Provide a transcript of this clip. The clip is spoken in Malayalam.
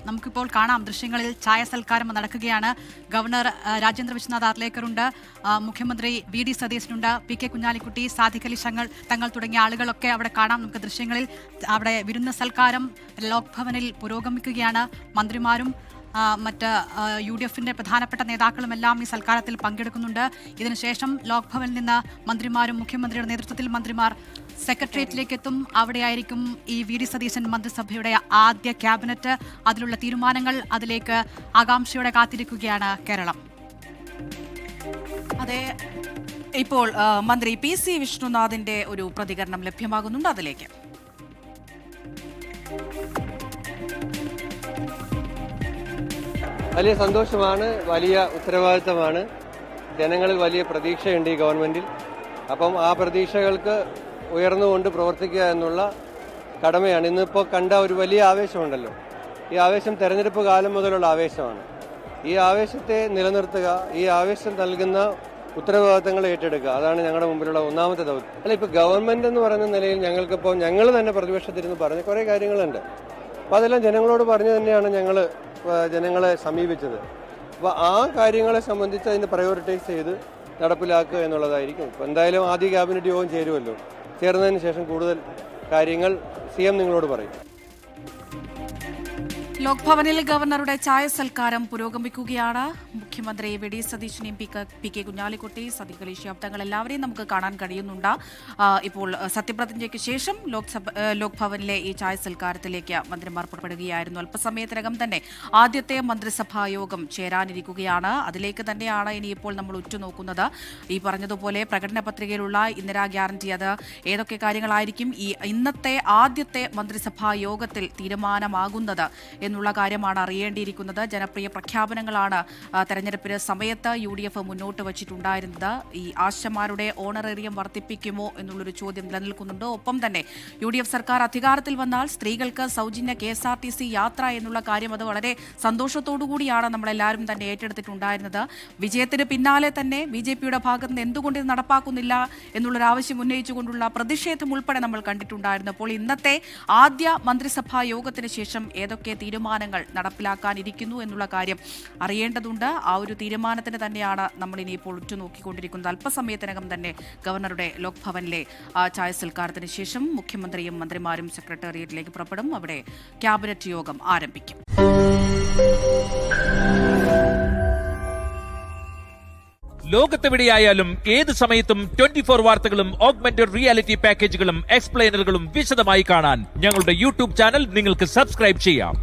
നമുക്കിപ്പോൾ കാണാം ദൃശ്യങ്ങളിൽ ചായ സൽക്കാരം നടക്കുകയാണ്. ഗവർണർ രാജേന്ദ്ര വിശ്വനാഥ് ആർലേക്കറുണ്ട്, മുഖ്യമന്ത്രി വി.ഡി. സതീശനുണ്ട്, പി.കെ. കുഞ്ഞാലിക്കുട്ടി, സാദിഖ് അലി തങ്ങൾ തുടങ്ങിയ ആളുകളൊക്കെ അവിടെ കാണാം. നമുക്ക് ദൃശ്യങ്ങളിൽ അവിടെ വിരുന്ന് സൽക്കാരം ലോക് ഭവനിൽ പുരോഗമിക്കുകയാണ്. മന്ത്രിമാരും മറ്റ് UDF-ന്റെ പ്രധാനപ്പെട്ട നേതാക്കളുമെല്ലാം ഈ സൽക്കാരത്തിൽ പങ്കെടുക്കുന്നുണ്ട്. ഇതിനുശേഷം ലോക് ഭവനിൽ നിന്ന് മന്ത്രിമാരും മുഖ്യമന്ത്രിയുടെ നേതൃത്വത്തിൽ മന്ത്രിമാർ സെക്രട്ടേറിയറ്റിലേക്ക് എത്തും. അവിടെയായിരിക്കും ഈ വി.ഡി. സതീശൻ മന്ത്രിസഭയുടെ ആദ്യ ക്യാബിനറ്റ്. അതിലുള്ള തീരുമാനങ്ങൾ, അതിലേക്ക് ആകാംക്ഷയോടെ കാത്തിരിക്കുകയാണ് കേരളം. അതെ, ഇപ്പോൾ മന്ത്രി PC വിഷ്ണുനാഥിന്റെ ഒരു പ്രതികരണം ലഭ്യമാകുന്നുണ്ട്, അതിലേക്ക്. വലിയ സന്തോഷമാണ്, വലിയ ഉത്തരവാദിത്തമാണ്. ജനങ്ങളിൽ വലിയ പ്രതീക്ഷയുണ്ട് ഈ ഗവൺമെന്റിൽ. അപ്പം ആ പ്രതീക്ഷകൾക്ക് ഉയർന്നുകൊണ്ട് പ്രവർത്തിക്കുക എന്നുള്ള കടമയാണ്. ഇന്നിപ്പോൾ കണ്ട ഒരു വലിയ ആവേശമുണ്ടല്ലോ, ഈ ആവേശം തെരഞ്ഞെടുപ്പ് കാലം മുതലുള്ള ആവേശമാണ്. ഈ ആവേശത്തെ നിലനിർത്തുക, ഈ ആവേശം നൽകുന്ന ഉത്തരവാദിത്തങ്ങൾ ഏറ്റെടുക്കുക, അതാണ് ഞങ്ങളുടെ മുമ്പിലുള്ള ഒന്നാമത്തെ ദൗത്യം. അല്ല, ഇപ്പോൾ ഗവൺമെന്റ് എന്ന് പറയുന്ന നിലയിൽ ഞങ്ങൾക്കിപ്പോൾ ഞങ്ങൾ തന്നെ പ്രതിപക്ഷത്തിരുന്ന് പറഞ്ഞ കുറേ കാര്യങ്ങളുണ്ട്. അപ്പോൾ അതെല്ലാം ജനങ്ങളോട് പറഞ്ഞു തന്നെയാണ് ഞങ്ങൾ ജനങ്ങളെ സമീപിച്ചത്. അപ്പോൾ ആ കാര്യങ്ങളെ സംബന്ധിച്ച് അതിന് പ്രയോറിറ്റൈസ് ചെയ്ത് നടപ്പിലാക്കുക എന്നുള്ളതായിരിക്കും. ഇപ്പോൾ എന്തായാലും ആദ്യ ക്യാബിനറ്റ് യോഗം ചേരുമല്ലോ, ചേർന്നതിന് ശേഷം കൂടുതൽ കാര്യങ്ങൾ CM നിങ്ങളോട് പറയും. ലോക് ഭവനിൽ ഗവർണറുടെ ചായ സൽക്കാരം പുരോഗമിക്കുകയാണ്. മുഖ്യമന്ത്രി വി.ഡി. സതീശനെയും പി.കെ. കുഞ്ഞാലിക്കുട്ടി, സാദിഖ് അലി ശിഹാബ് എല്ലാവരെയും നമുക്ക് കാണാൻ കഴിയുന്നുണ്ട്. ഇപ്പോൾ സത്യപ്രതിജ്ഞയ്ക്ക് ശേഷം ലോക് ഭവനിലെ ഈ ചായ സൽക്കാരത്തിലേക്ക് മന്ത്രിമാർ പുറപ്പെടുകയായിരുന്നു. അല്പസമയത്തിനകം തന്നെ ആദ്യത്തെ മന്ത്രിസഭാ യോഗം ചേരാനിരിക്കുകയാണ്. അതിലേക്ക് തന്നെയാണ് ഇനിയിപ്പോൾ നമ്മൾ ഉറ്റുനോക്കുന്നത്. ഈ പറഞ്ഞതുപോലെ പ്രകടന പത്രികയിലുള്ള ഇന്ദിരാ ഗ്യാരണ്ടി, അത് ഏതൊക്കെ കാര്യങ്ങളായിരിക്കും ഈ ഇന്നത്തെ ആദ്യത്തെ മന്ത്രിസഭാ യോഗത്തിൽ തീരുമാനമാകുന്നത് എന്നുള്ള കാര്യമാണ് അറിയേണ്ടിയിരിക്കുന്നത്. ജനപ്രിയ പ്രഖ്യാപനങ്ങളാണ് തെരഞ്ഞെടുപ്പിന് സമയത്ത് UDF മുന്നോട്ട് വച്ചിട്ടുണ്ടായിരുന്നത്. ഈ ആശമാരുടെ ഓണറേറിയം വർദ്ധിപ്പിക്കുമോ എന്നുള്ളൊരു ചോദ്യം നിലനിൽക്കുന്നുണ്ട്. ഒപ്പം തന്നെ UDF സർക്കാർ അധികാരത്തിൽ വന്നാൽ സ്ത്രീകൾക്ക് സൗജന്യ KSRTC യാത്ര എന്നുള്ള കാര്യം, അത് വളരെ സന്തോഷത്തോടു കൂടിയാണ് നമ്മളെല്ലാവരും തന്നെ ഏറ്റെടുത്തിട്ടുണ്ടായിരുന്നത്. വിജയത്തിന് പിന്നാലെ തന്നെ BJPയുടെ ഭാഗത്ത് നിന്ന് എന്തുകൊണ്ട് ഇത് നടപ്പാക്കുന്നില്ല എന്നുള്ളൊരു ആവശ്യം ഉന്നയിച്ചുകൊണ്ടുള്ള പ്രതിഷേധം ഉൾപ്പെടെ നമ്മൾ കണ്ടിട്ടുണ്ടായിരുന്നു. അപ്പോൾ ഇന്നത്തെ ആദ്യ മന്ത്രിസഭാ യോഗത്തിന് ശേഷം ഏതൊക്കെ തീരുമാനങ്ങൾ നടപ്പിലാക്കാനിരിക്കുന്നു എന്നുള്ള കാര്യം അറിയേണ്ടതുണ്ട്. ആ ഒരു തീരുമാനത്തിന് തന്നെയാണ് നമ്മൾ ഇനിയിപ്പോൾ ഉറ്റുനോക്കിക്കൊണ്ടിരിക്കുന്നത്. അല്പസമയത്തിനകം തന്നെ ഗവർണറുടെ ലോക് ഭവനിലെ ചായ സൽക്കാരത്തിന് ശേഷം മുഖ്യമന്ത്രിയും മന്ത്രിമാരും സെക്രട്ടേറിയറ്റിലേക്ക് പുറപ്പെടും. അവിടെ ക്യാബിനറ്റ് യോഗം ആരംഭിക്കും. ലോകത്തെവിടെയായാലും ഏത് സമയത്തും 24 വാർത്തകളും ഓഗ്മെന്റഡ് റിയാലിറ്റി പാക്കേജുകളും എക്സ്പ്ലെയിനറുകളും വിശദമായി കാണാൻ ഞങ്ങളുടെ YouTube ചാനൽ നിങ്ങൾക്ക് സബ്സ്ക്രൈബ് ചെയ്യാം.